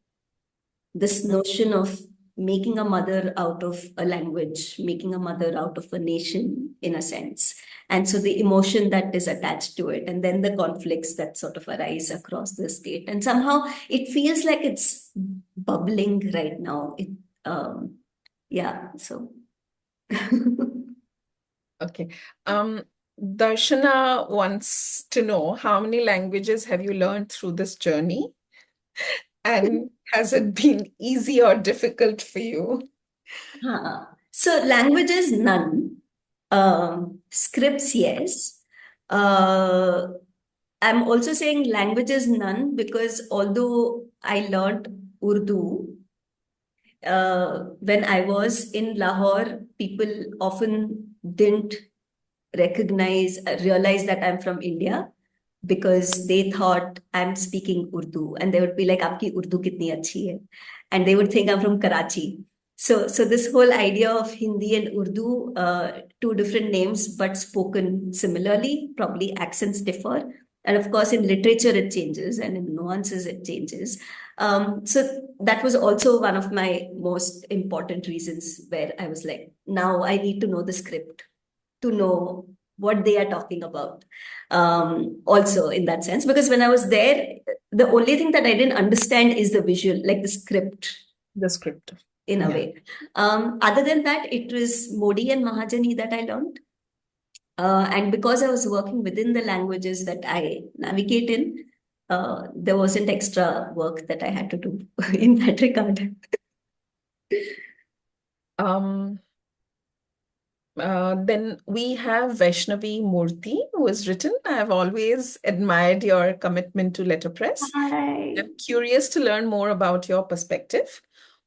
this notion of making a mother out of a language, making a mother out of a nation, in a sense. And so the emotion that is attached to it, and then the conflicts that sort of arise across the state. And somehow it feels like it's bubbling right now. Yeah, so. Okay. Darshana wants to know, how many languages have you learned through this journey? And has it been easy or difficult for you? So languages, none. Scripts, yes. I'm also saying languages, none, because although I learned Urdu, when I was in Lahore, people often didn't realize that I'm from India, because they thought I'm speaking Urdu, and they would be like, "Aapki Urdu kitni achhi hai," and they would think I'm from Karachi. So this whole idea of Hindi and Urdu, two different names but spoken similarly, probably accents differ, and of course in literature it changes, and in nuances it changes. So that was also one of my most important reasons, where I was like, now I need to know the script to know what they are talking about. Also in that sense, because when I was there, the only thing that I didn't understand is the visual, like the script. The script. In a way. Other than that, it was Modi and Mahajani that I learned. And because I was working within the languages that I navigate in, there wasn't extra work that I had to do in that regard. Then we have Vaishnavi Murthy, who has written, I have always admired your commitment to letterpress. Hi. I'm curious to learn more about your perspective.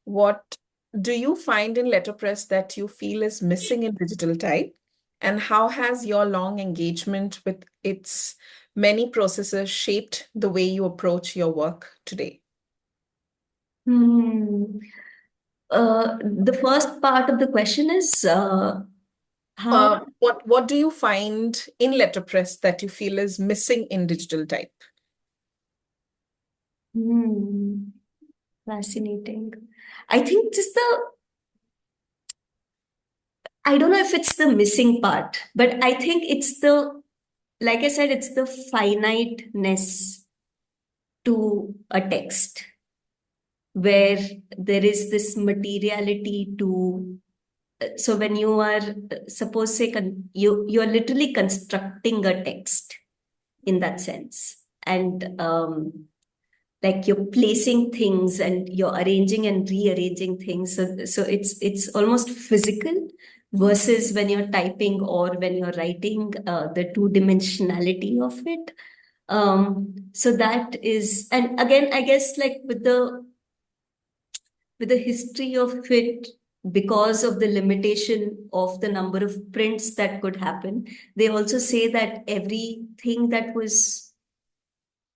What do you find in letterpress that you feel is missing in digital type? And how has your long engagement with its many processes shaped the way you approach your work today? Hmm. The first part of the question is how. What do you find in letterpress that you feel is missing in digital type? Hmm. Fascinating. I think just I don't know if it's the missing part, but I think it's like I said, it's the finiteness to a text where there is this materiality to. So when you are, suppose say, you're literally constructing a text in that sense, and like you're placing things and you're arranging and rearranging things. So it's almost physical versus when you're typing or when you're writing, the two-dimensionality of it. So that is, and again, I guess like with the history of it, because of the limitation of the number of prints that could happen, they also say that everything that was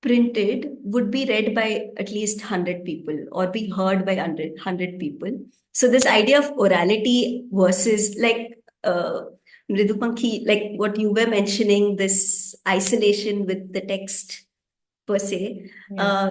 printed would be read by at least 100 people or be heard by 100 people. So this idea of orality versus like Mridupankhi, like what you were mentioning, this isolation with the text per se, Yeah. uh,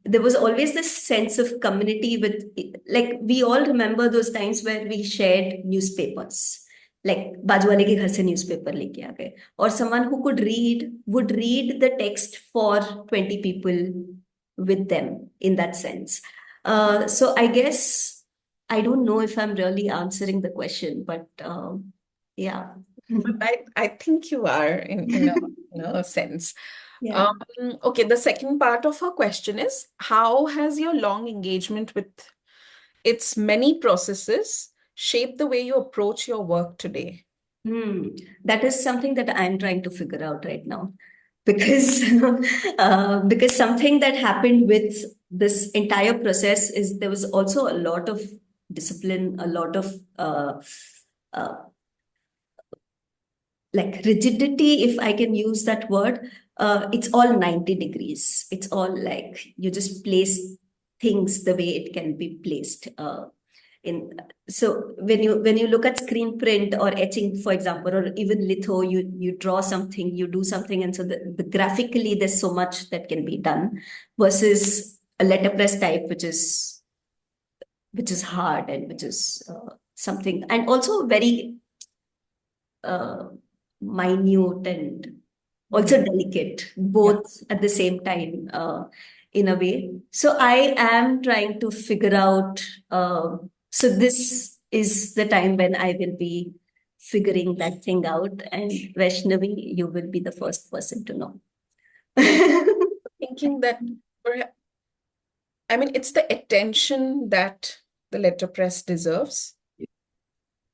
there was always this sense of community with, like we all remember those times where we shared newspapers, like बाजू वाले के घर से newspaper लेके आ गए, or someone who could read would read the text for 20 people with them in that sense. So I guess I don't know if I'm really answering the question, but yeah. But I think you are in a sense. Yeah. Okay, the second part of her question is, how has your long engagement with its many processes shaped the way you approach your work today? That is something that I'm trying to figure out right now, because because something that happened with this entire process is there was also a lot of discipline, a lot of uh, like rigidity, if I can use that word. It's all 90 degrees. It's all like you just place things the way it can be placed. In So when you look at screen print or etching, for example, or even litho, you draw something, you do something, and so the graphically there's so much that can be done versus a letterpress type, which is hard and which is something, and also very uh, minute and also delicate, Yeah. both at the same time, in a way. So I am trying to figure out. So this is the time when I will be figuring that thing out, and Vaishnavi, you will be the first person to know. Thinking that, I mean, it's the attention that the letterpress deserves.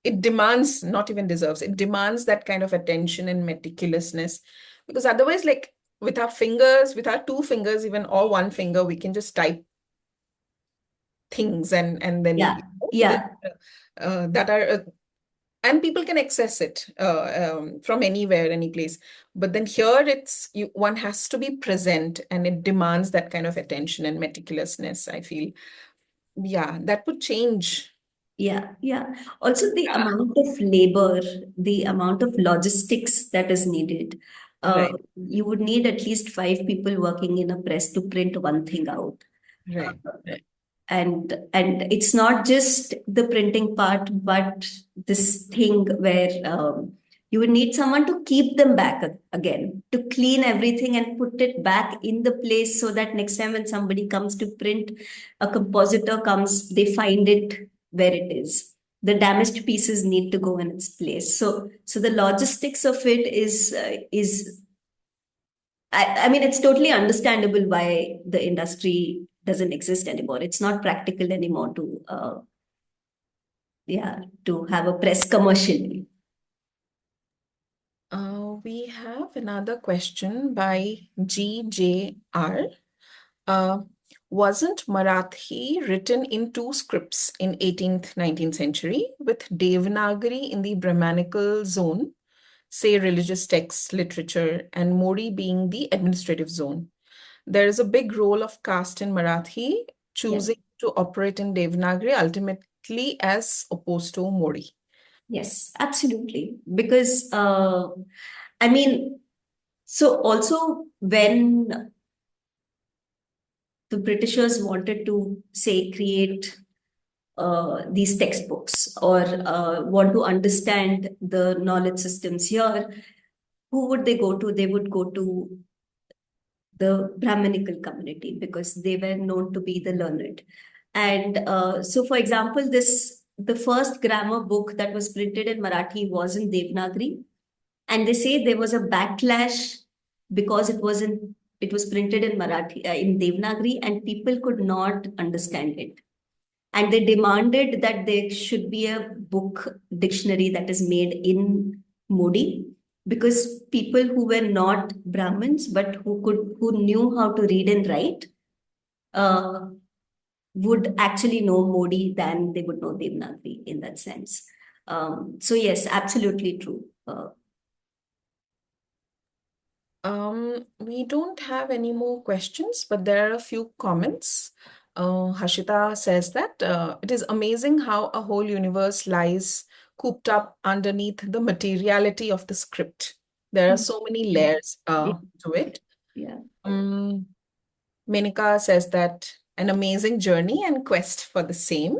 It demands, not even deserves, it demands that kind of attention and meticulousness. Because otherwise, like with our fingers, with our two fingers, even or one finger, we can just type things and then Yeah, yeah, that are and people can access it from anywhere, any place. But then here one has to be present, and it demands that kind of attention and meticulousness, I feel. Yeah, that would change. yeah. Also, the amount of labor, the amount of logistics that is needed. Right, You would need at least 5 people working in a press to print one thing out. Uh, right, right. and it's not just the printing part, but this thing where you would need someone to keep them back again, to clean everything and put it back in the place so that next time when somebody comes to print, a compositor comes, they find it where it is. The damaged pieces need to go in its place. So the logistics of it is I mean, it's totally understandable why the industry doesn't exist anymore. It's not practical anymore to have a press commercially. We have another question by GJR. Uh, wasn't Marathi written in two scripts in 18th, 19th century with Devanagari in the Brahmanical zone, say religious texts, literature, and Modi being the administrative zone? There is a big role of caste in Marathi, Yeah. choosing to operate in Devanagari ultimately as opposed to Modi. Yes, absolutely. Because I mean, so also when the Britishers wanted to say create these textbooks or want to understand the knowledge systems here, who would they go to? They would go to the Brahminical community because they were known to be the learned. And so, for example, the first grammar book that was printed in Marathi was in Devanagari, and they say there was a backlash because it was printed in Marathi in Devanagari, and people could not understand it. And they demanded that there should be a book dictionary that is made in Modi because people who were not Brahmins but who knew how to read and write uh, would actually know Modi than they would know Devanagari in that sense. So yes, absolutely true. We don't have any more questions, but there are a few comments. Hashita says that it is amazing how a whole universe lies cooped up underneath the materiality of the script. There are so many layers to it. Yeah. Um, Menika says that an amazing journey and quest for the same.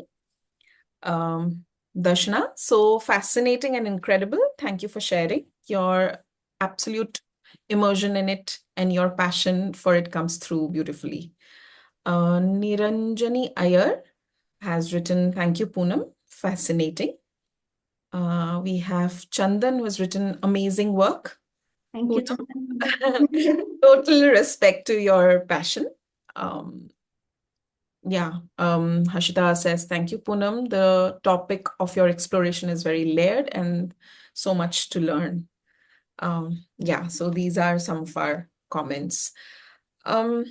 Darshana, so fascinating and incredible. Thank you for sharing. Your absolute immersion in it and your passion for it comes through beautifully. Niranjani Iyer has written, thank you, Poonam. Fascinating. We have Chandan who has written amazing work. Thank you, Poonam, Chandan. total respect to your passion. Um, Hashita says, thank you, Poonam. The topic of your exploration is very layered and so much to learn. So these are some of our comments. Um,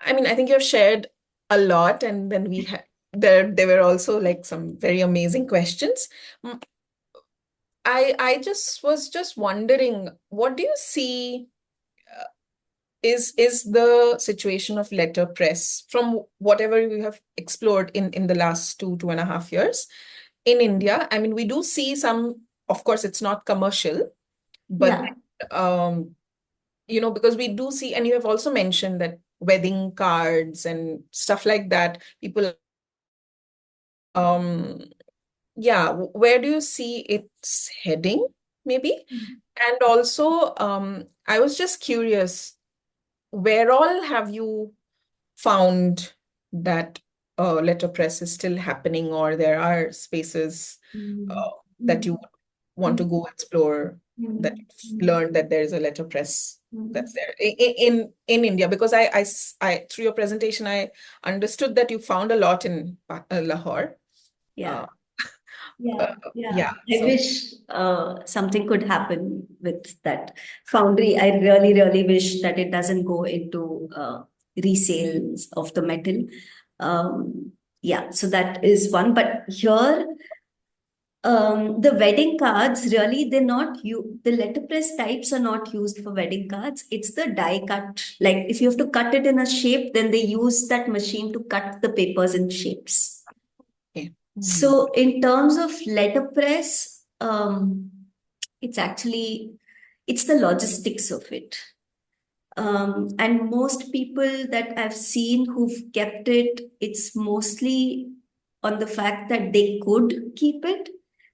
I think you've shared a lot, and then we had there were also like some very amazing questions. Mm, I just was just wondering, what do you see is the situation of letterpress from whatever you have explored in the last 2.5 years in India? I mean, we do see some, of course, it's not commercial, but Yeah. because we do see, and you have also mentioned that wedding cards and stuff like that, people, where do you see it's heading, maybe? And also, I was just curious, where all have you found that letterpress is still happening, or there are spaces Mm. that you want to Mm. go explore, that Mm. you've learned that there is a letterpress Mm. that's there in India? Because I through your presentation, I understood that you found a lot in Lahore. Yeah. Uh, Yeah, yeah. yeah, I so wish something could happen with that foundry. I really, really wish that it doesn't go into resales of the metal. Yeah, so that is one. But here, the wedding cards really, they're not you. The letterpress types are not used for wedding cards. It's the die cut. Like if you have to cut it in a shape, then they use that machine to cut the papers in shapes. okay. Mhm. So in terms of letterpress, it's actually it's the logistics of it. And most people that I've seen who've kept it, it's mostly on the fact that they could keep it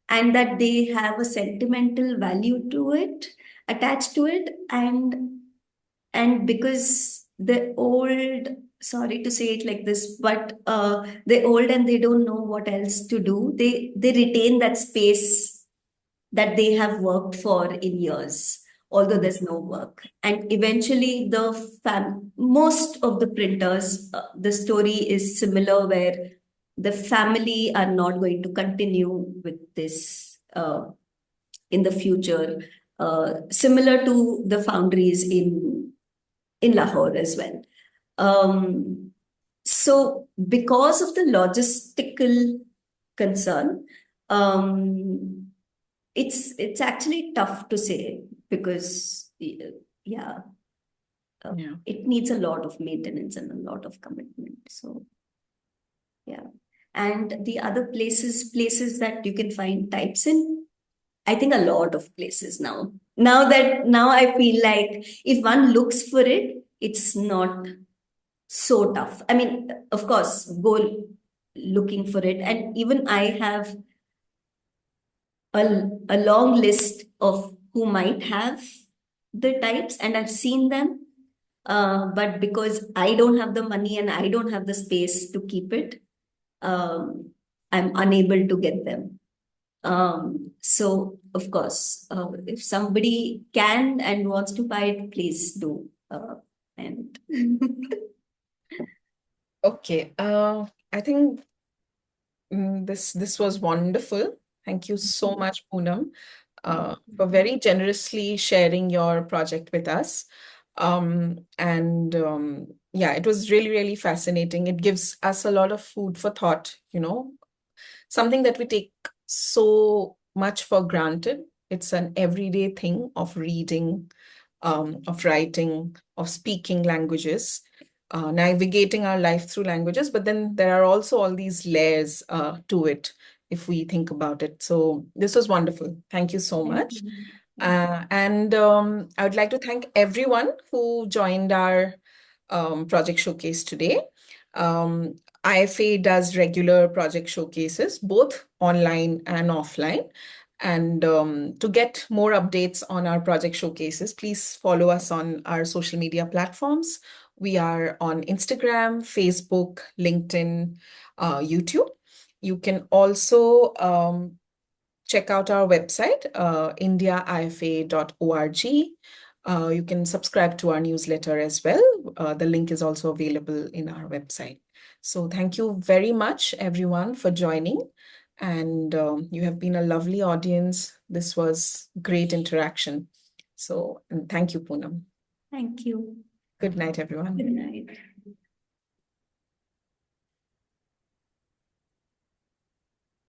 and that they have a sentimental value to it, attached to it, and because the old, sorry to say it like this, but they're old and they don't know what else to do. They retain that space that they have worked for in years, although there's no work. And eventually, most of the printers, the story is similar, where the family are not going to continue with this. in the future, similar to the foundries in Lahore as well. So because of the logistical concern, it's actually tough to say because yeah, it needs a lot of maintenance and a lot of commitment. So yeah. And the other places that you can find types in, I think a lot of places now. Now I feel like if one looks for it, it's not so tough. I mean, of course, go looking for it. And even I have a long list of who might have the types, and I've seen them. But because I don't have the money and I don't have the space to keep it, I'm unable to get them. So of course, if somebody can and wants to buy it, please do. And Okay. I think this was wonderful. Thank you so much, Poonam, for very generously sharing your project with us. Yeah, it was really, really fascinating. It gives us a lot of food for thought, something that we take so much for granted. It's an everyday thing of reading, of writing, of speaking languages, navigating our life through languages. But then there are also all these layers to it if we think about it. So this was wonderful. Thank you so much. I would like to thank everyone who joined our project showcase today. IFA does regular project showcases, both online and offline. And to get more updates on our project showcases, please follow us on our social media platforms. We are on Instagram, Facebook, LinkedIn, YouTube. You can also check out our website, indiaifa.org. You can subscribe to our newsletter as well. The link is also available in our website. So thank you very much, everyone, for joining. And you have been a lovely audience. This was great interaction. So, and thank you, Poonam. thank you. Good night, everyone. Good night.